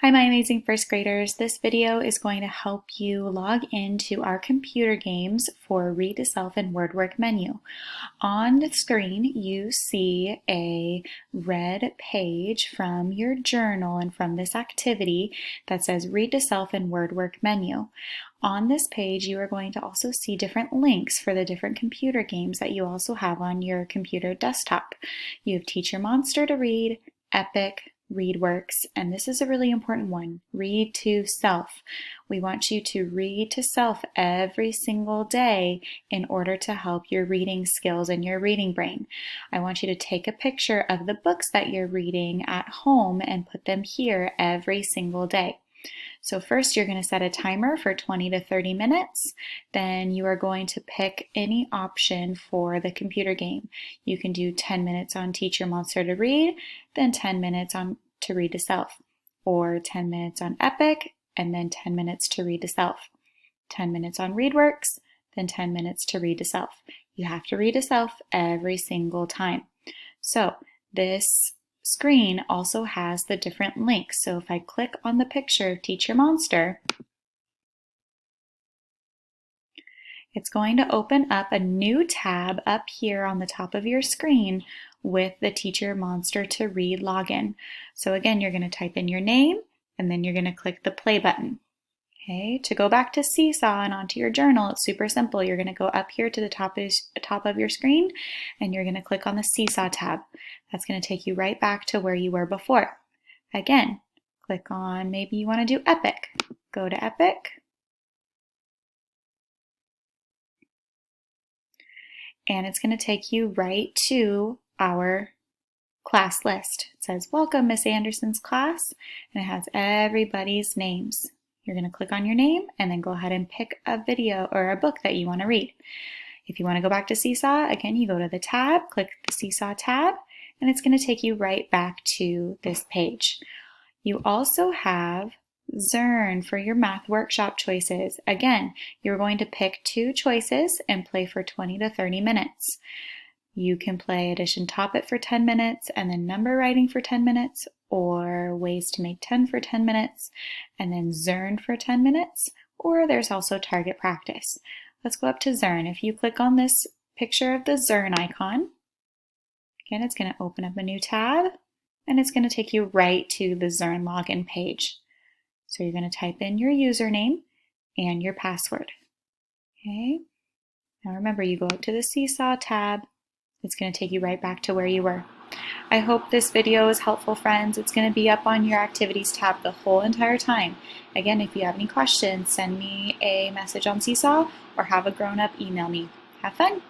Hi, my amazing first graders. This video is going to help you log into our computer games for Read to Self and WordWork menu. On the screen, you see a red page from your journal and from this activity that says Read to Self and WordWork menu. On this page, you are going to also see different links for the different computer games that you also have on your computer desktop. You have Teacher Monster to read, Epic, ReadWorks, and this is a really important one, Read to Self. We want you to read to self every single day in order to help your reading skills and your reading brain. I want you to take a picture of the books that you're reading at home and put them here every single day. So first you're going to set a timer for 20 to 30 minutes. Then you are going to pick any option for the computer game. You can do 10 minutes on Teacher Monster to read, then 10 minutes on to Read to Self, or 10 minutes on Epic, and then 10 minutes to Read to Self. 10 minutes on ReadWorks, then 10 minutes to Read to Self. You have to read to self every single time. So this screen also has the different links. So if I click on the picture of Teacher Monster, it's going to open up a new tab up here on the top of your screen with the Teacher Monster to Read login. So again, you're going to type in your name and then you're going to click the play button. Okay, to go back to Seesaw and onto your journal, it's super simple. You're going to go up here to the top of your screen and you're going to click on the Seesaw tab. That's going to take you right back to where you were before. Again, click on, maybe you want to do Epic. Go to Epic. And it's going to take you right to our class list. It says, Welcome, Miss Anderson's class, and it has everybody's names. You're going to click on your name and then go ahead and pick a video or a book that you want to read. If you want to go back to Seesaw, again, you go to the tab, click the Seesaw tab, and it's going to take you right back to this page. You also have Zern for your math workshop choices. Again, you're going to pick 2 choices and play for 20 to 30 minutes. You can play addition top it for 10 minutes and then number writing for 10 minutes, or ways to make 10 for 10 minutes and then Zern for 10 minutes, or there's also target practice. Let's go up to Zern. If you click on this picture of the Zern icon, again, it's going to open up a new tab and it's going to take you right to the Zern login page. So you're going to type in your username and your password. Okay. Now remember, you go up to the Seesaw tab. It's going to take you right back to where you were. I hope this video is helpful, friends. It's going to be up on your activities tab the whole entire time. Again, if you have any questions, send me a message on Seesaw or have a grown-up email me. Have fun!